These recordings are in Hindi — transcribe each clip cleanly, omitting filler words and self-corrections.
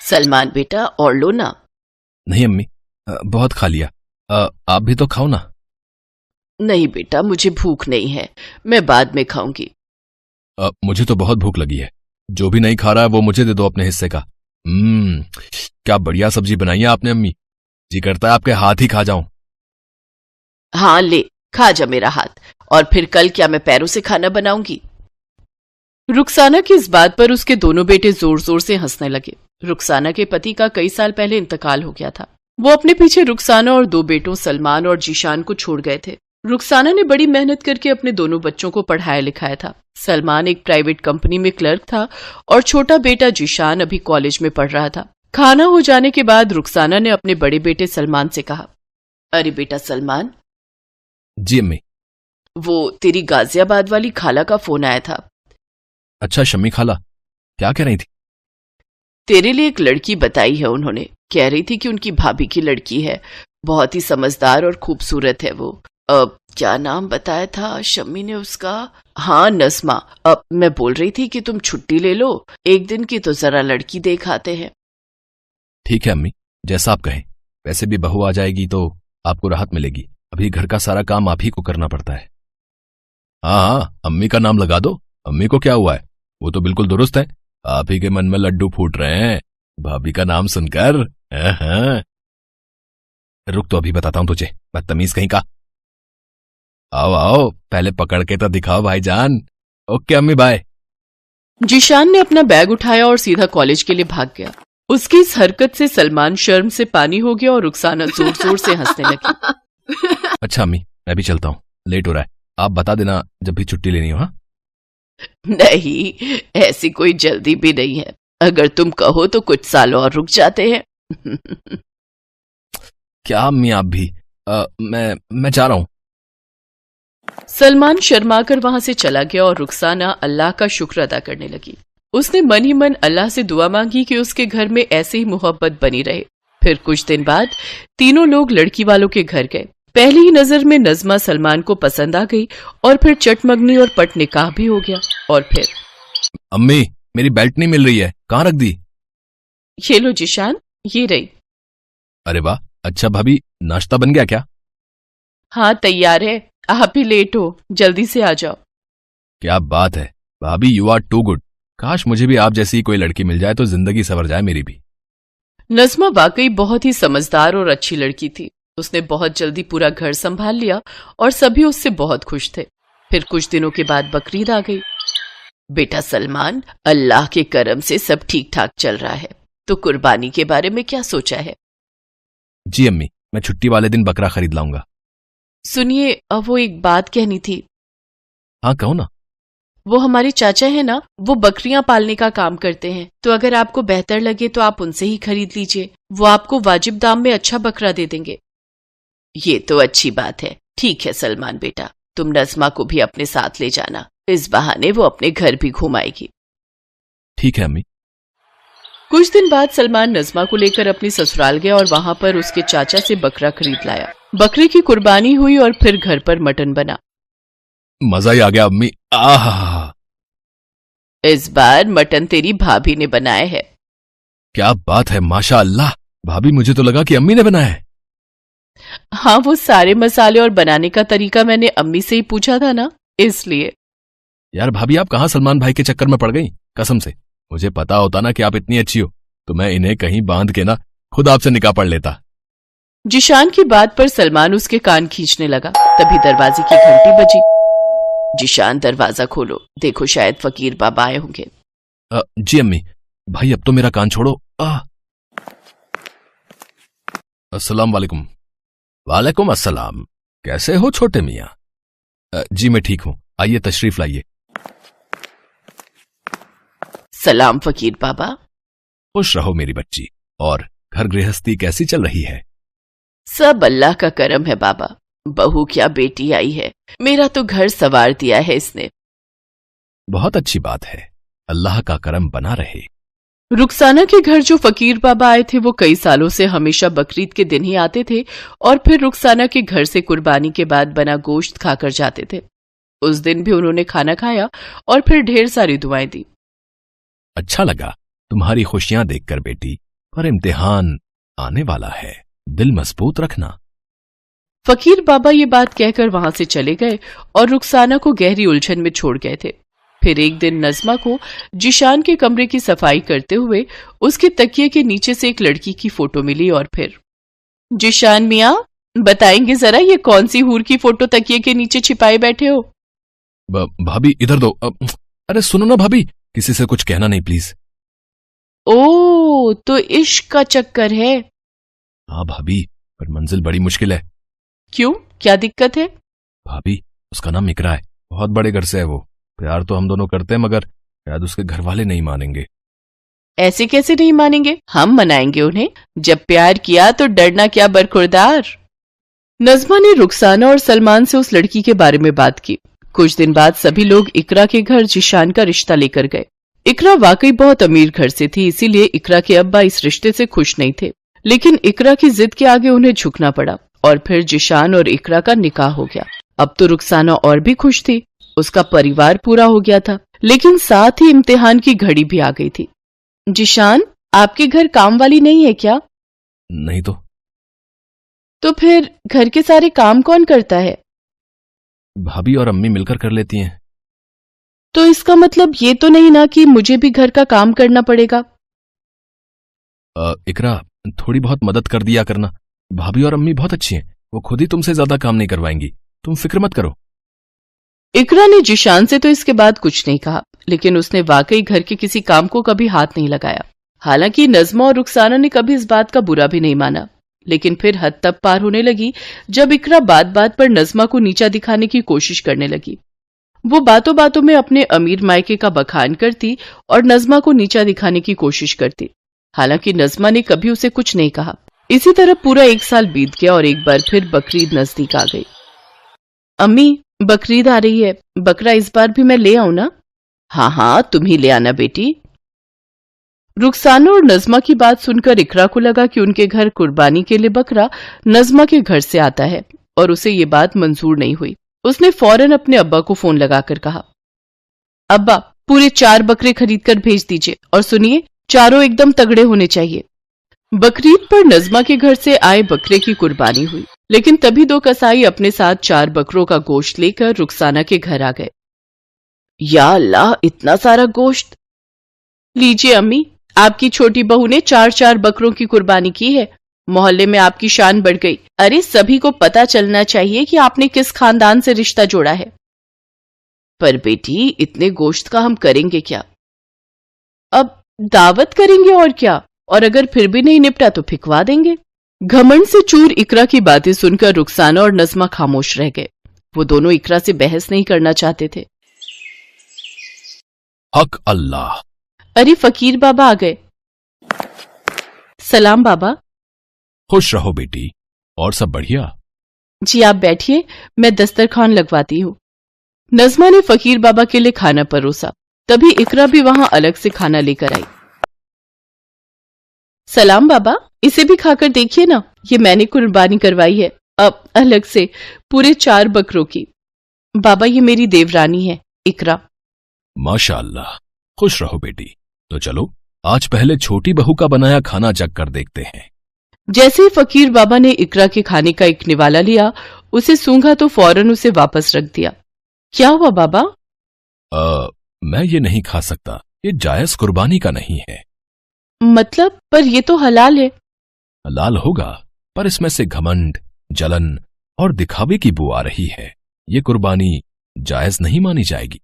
सलमान बेटा और लो ना। नहीं अम्मी, बहुत खा लिया। आप भी तो खाओ ना। नहीं बेटा, मुझे भूख नहीं है, मैं बाद में खाऊंगी। मुझे तो बहुत भूख लगी है। जो भी नहीं खा रहा है वो मुझे दे दो अपने हिस्से का। क्या बढ़िया सब्जी बनाई है आपने अम्मी। जी करता है आपके हाथ ही खा जाऊं। हाँ ले, खा जा मेरा हाथ, और फिर कल क्या मैं पैरों से खाना बनाऊंगी? रुखसाना की इस बात पर उसके दोनों बेटे जोर जोर से हंसने लगे। रुखसाना के पति का कई साल पहले इंतकाल हो गया था। वो अपने पीछे रुखसाना और दो बेटों सलमान और जीशान को छोड़ गए थे। रुखसाना ने बड़ी मेहनत करके अपने दोनों बच्चों को पढ़ाया लिखाया था। सलमान एक प्राइवेट कंपनी में क्लर्क था और छोटा बेटा जीशान अभी कॉलेज में पढ़ रहा था। खाना हो जाने के बाद रुखसाना ने अपने बड़े बेटे सलमान से कहा, अरे बेटा सलमान। जी अम्मी। वो तेरी गाजियाबाद वाली खाला का फोन आया था। अच्छा शम्मी खाला, क्या कह रही थी? तेरे लिए एक लड़की बताई है उन्होंने। कह रही थी कि उनकी भाभी की लड़की है, बहुत ही समझदार और खूबसूरत है वो। क्या नाम बताया था शम्मी ने उसका? हाँ नस्मा। मैं बोल रही थी कि तुम छुट्टी ले लो एक दिन की, तो जरा लड़की देख आते हैं। ठीक है अम्मी, जैसा आप कहें। वैसे भी बहू आ जाएगी तो आपको राहत मिलेगी। अभी घर का सारा काम आप ही को करना पड़ता है। हाँ, अम्मी का नाम लगा दो। अम्मी को क्या हुआ है, वो तो बिल्कुल दुरुस्त है। आप ही के मन में लड्डू फूट रहे हैं भाभी का नाम सुनकर। हाँ। रुक तो अभी बताता हूं तुझे, बदतमीज कहीं का। आओ आओ, पहले पकड़ के तो दिखाओ भाईजान। ओके अम्मी बाय। जीशान ने अपना बैग उठाया और सीधा कॉलेज के लिए भाग गया। उसकी इस हरकत से सलमान शर्म से पानी हो गया और रुखसाना जोर जोर से हंसने लगी। अच्छा अम्मी, मैं भी चलता हूँ, लेट हो रहा है। आप बता देना जब भी छुट्टी लेनी हो। हाँ नहीं, ऐसी कोई जल्दी भी नहीं है। अगर तुम कहो तो कुछ साल और रुक जाते हैं। क्या अम्मी आप भी? मैं जा रहा हूं। सलमान शर्माकर वहां से चला गया और रुखसाना अल्लाह का शुक्र अदा करने लगी। उसने मन ही मन अल्लाह से दुआ मांगी कि उसके घर में ऐसे ही मोहब्बत बनी रहे। फिर कुछ दिन बाद तीनों लोग लड़की वालों के घर गए। पहली ही नजर में नज़मा सलमान को पसंद आ गई और फिर चटमगनी और पट निकाह भी हो गया। और फिर अम्मी, मेरी बेल्ट नहीं मिल रही है, कहाँ रख दी? ये लो जीशान, ये रही। अरे वाह, अच्छा भाभी, नाश्ता बन गया क्या? हाँ तैयार है, आप भी लेट हो, जल्दी से आ जाओ। क्या बात है भाभी, यू आर टू गुड। काश मुझे भी आप जैसी कोई लड़की मिल जाए तो जिंदगी संवर जाए मेरी भी। नज़मा वाकई बहुत ही समझदार और अच्छी लड़की थी। उसने बहुत जल्दी पूरा घर संभाल लिया और सभी उससे बहुत खुश थे। फिर कुछ दिनों के बाद बकरीद आ गई। बेटा सलमान, अल्लाह के करम से सब ठीक ठाक चल रहा है, तो कुर्बानी के बारे में क्या सोचा है? जी अम्मी, मैं छुट्टी वाले दिन बकरा खरीद लाऊंगा। सुनिए, अब वो एक बात कहनी थी। हाँ कहो ना। वो हमारे चाचा है ना, वो बकरियां पालने का काम करते हैं, तो अगर आपको बेहतर लगे तो आप उनसे ही खरीद लीजिए। वो आपको वाजिब दाम में अच्छा बकरा दे देंगे। ये तो अच्छी बात है। ठीक है सलमान बेटा, तुम नज़मा को भी अपने साथ ले जाना, इस बहाने वो अपने घर भी घुमाएगी। ठीक है अम्मी। कुछ दिन बाद सलमान नज़मा को लेकर अपनी ससुराल गया और वहां पर उसके चाचा से बकरा खरीद लाया। बकरे की कुर्बानी हुई और फिर घर पर मटन बना। मजा ही आ गया अम्मी। आह, इस बार मटन तेरी भाभी ने बनाया है। क्या बात है, माशा अल्लाह। भाभी, मुझे तो लगा कि अम्मी ने बनाया है। हाँ, वो सारे मसाले और बनाने का तरीका मैंने अम्मी से ही पूछा था ना, इसलिए। यार भाभी, आप कहाँ सलमान भाई के चक्कर में पड़ गई? कसम से, मुझे पता होता ना कि आप इतनी अच्छी हो तो मैं इन्हें कहीं बांध के ना खुद आपसे निकाह पढ़ लेता। जिशान की बात पर सलमान उसके कान खींचने लगा। तभी दरवाजे की घंटी बजी। जिशान, दरवाजा खोलो, देखो शायद फकीर बाबा आए होंगे। जी अम्मी। भाई अब तो मेरा कान छोड़ो। अस्सलाम वालेकुम। वालेकुम अस्सलाम। कैसे हो छोटे मियाँ? जी मैं ठीक हूं, आइए तशरीफ लाइए। सलाम फकीर बाबा। खुश रहो मेरी बच्ची। और घर गृहस्थी कैसी चल रही है? सब अल्लाह का करम है बाबा। बहू क्या बेटी आई है, मेरा तो घर संवार दिया है इसने। बहुत अच्छी बात है, अल्लाह का करम बना रहे। रुखसाना के घर जो फकीर बाबा आए थे वो कई सालों से हमेशा बकरीद के दिन ही आते थे और फिर रुखसाना के घर से कुर्बानी के बाद बना गोश्त खाकर जाते थे। उस दिन भी उन्होंने खाना खाया और फिर ढेर सारी दुआएं दी। अच्छा लगा तुम्हारी खुशियां देखकर बेटी। पर इम्तिहान आने वाला है, दिल मजबूत रखना। फकीर बाबा ये बात कहकर वहां से चले गए और रुखसाना को गहरी उलझन में छोड़ गए थे। फिर एक दिन नजमा को जिशान के कमरे की सफाई करते हुए उसके तकिए के नीचे से एक लड़की की फोटो मिली और फिर, जिशान मियां, बताएंगे जरा ये कौन सी हूर की फोटो तकिए के नीचे छिपाए बैठे हो? भाभी इधर दो। अरे सुनो ना भाभी, किसी से कुछ कहना नहीं प्लीज। ओ, तो इश्क का चक्कर है। हाँ भाभी, पर मंजिल बड़ी मुश्किल है। क्यों, क्या दिक्कत है? भाभी, उसका नाम इकरा है, बहुत बड़े घर से है वो। प्यार तो हम दोनों करते हैं, मगर शायद उसके घर वाले नहीं मानेंगे। ऐसे कैसे नहीं मानेंगे? हम मनाएंगे उन्हें। जब प्यार किया तो डरना क्या बरखुरदार। नजमा ने रुखसाना और सलमान से उस लड़की के बारे में बात की। कुछ दिन बाद सभी लोग इकरा के घर जिशान का रिश्ता लेकर गए। इकरा वाकई बहुत अमीर घर से थी, इसीलिए इकरा के अब्बा इस रिश्ते से खुश नहीं थे। लेकिन इकरा की जिद के आगे उन्हें झुकना पड़ा और फिर जिशान और इकरा का निकाह हो गया। अब तो रुखसाना और भी खुश थी, उसका परिवार पूरा हो गया था। लेकिन साथ ही इम्तिहान की घड़ी भी आ गई थी। जिशान, आपके घर काम वाली नहीं है क्या? नहीं तो फिर घर के सारे काम कौन करता है? भाभी और अम्मी मिलकर कर लेती हैं। तो इसका मतलब ये तो नहीं ना कि मुझे भी घर का काम करना पड़ेगा? इकरा, थोड़ी बहुत मदद कर दिया करना। भाभी और अम्मी बहुत अच्छी हैं, वो खुद ही तुमसे ज्यादा काम नहीं करवाएंगी, तुम फिक्र मत करो। इकरा ने जिशान से तो इसके बाद कुछ नहीं कहा, लेकिन उसने वाकई घर के किसी काम को कभी हाथ नहीं लगाया। हालांकि नजमा और रुखसाना ने कभी इस बात का बुरा भी नहीं माना। लेकिन फिर हद तब पार होने लगी जब इकरा बात बात पर नजमा को नीचा दिखाने की कोशिश करने लगी। वो बातों बातों में अपने अमीर मायके का बखान करती और नजमा को नीचा दिखाने की कोशिश करती। हालांकि नजमा ने कभी उसे कुछ नहीं कहा। इसी तरह पूरा 1 साल बीत गया और एक बार फिर बकरीद नजदीक आ गई। अम्मी, बकरीद आ रही है, बकरा इस बार भी मैं ले आऊं ना? हाँ हाँ, तुम ही ले आना बेटी। रुखसाना और नजमा की बात सुनकर इकरा को लगा कि उनके घर कुर्बानी के लिए बकरा नजमा के घर से आता है और उसे ये बात मंजूर नहीं हुई। उसने फौरन अपने अब्बा को फोन लगाकर कहा, अब्बा, पूरे 4 बकरे खरीद कर भेज दीजिए और सुनिए, चारों एकदम तगड़े होने चाहिए। बकरीद पर नजमा के घर से आए बकरे की कुर्बानी हुई, लेकिन तभी 2 कसाई अपने साथ 4 बकरों का गोश्त लेकर रुखसाना के घर आ गए। या अल्लाह, इतना सारा गोश्त! लीजिए अम्मी, आपकी छोटी बहू ने 4-4 बकरों की कुर्बानी की है। मोहल्ले में आपकी शान बढ़ गई। अरे, सभी को पता चलना चाहिए कि आपने किस खानदान से रिश्ता जोड़ा है। पर बेटी, इतने गोश्त का हम करेंगे क्या? अब दावत करेंगे और क्या, और अगर फिर भी नहीं निपटा तो फिकवा देंगे। घमंड से चूर इकरा की बातें सुनकर रुखसाना और नजमा खामोश रह गए। वो दोनों इकरा से बहस नहीं करना चाहते थे। हक अल्लाह! अरे, फकीर बाबा आ गए। सलाम बाबा। खुश रहो बेटी, और सब बढ़िया? जी, आप बैठिए, मैं दस्तरखान लगवाती हूँ। नजमा ने फकीर बाबा के लिए खाना परोसा। तभी इकरा भी वहां अलग से खाना लेकर आई। सलाम बाबा, इसे भी खाकर देखिए ना, ये मैंने कुर्बानी करवाई है, अब अलग से पूरे 4 बकरों की। बाबा, ये मेरी देवरानी है, इकरा। माशाअल्लाह, खुश रहो बेटी। तो चलो, आज पहले छोटी बहू का बनाया खाना चख कर देखते हैं। जैसे ही फकीर बाबा ने इकरा के खाने का एक निवाला लिया, उसे सूंघा तो फौरन उसे वापस रख दिया। क्या हुआ बाबा? मैं ये नहीं खा सकता, ये जायज कुर्बानी का नहीं है। मतलब? पर ये तो हलाल है। हलाल होगा, पर इसमें से घमंड, जलन और दिखावे की बू आ रही है। ये कुर्बानी जायज नहीं मानी जाएगी।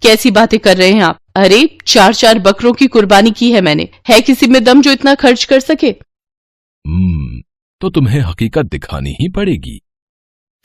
कैसी बातें कर रहे हैं आप? अरे, 4-4 बकरों की कुर्बानी की है मैंने। है किसी में दम जो इतना खर्च कर सके? तो तुम्हें हकीकत दिखानी ही पड़ेगी।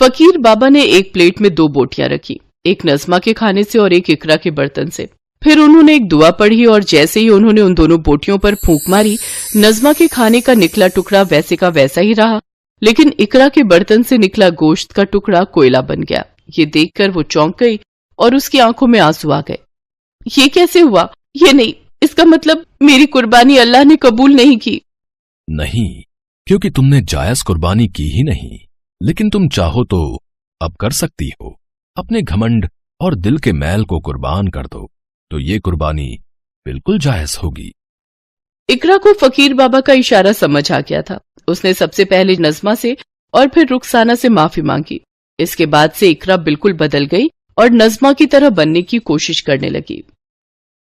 फकीर बाबा ने एक प्लेट में 2 बोटियां रखी, एक नजमा के खाने से और एक इकरा के बर्तन से। फिर उन्होंने एक दुआ पढ़ी और जैसे ही उन्होंने उन दोनों बोटियों पर फूंक मारी, नजमा के खाने का निकला टुकड़ा वैसे का वैसा ही रहा, लेकिन इकरा के बर्तन से निकला गोश्त का टुकड़ा कोयला बन गया। ये देखकर वो चौंक गई और उसकी आंखों में आंसू आ गए। ये कैसे हुआ? ये नहीं, इसका मतलब मेरी कुर्बानी अल्लाह ने कबूल नहीं की। नहीं, क्योंकि तुमने जायज कुर्बानी की ही नहीं, लेकिन तुम चाहो तो अब कर सकती हो। अपने घमंड और दिल के मैल को कुर्बान कर दो, तो ये कुर्बानी बिल्कुल जायज होगी। इकरा को फकीर बाबा का इशारा समझ आ गया था। उसने सबसे पहले नजमा से और फिर रुखसाना से माफी मांगी। इसके बाद से इकरा बिल्कुल बदल गई और नजमा की तरह बनने की कोशिश करने लगी।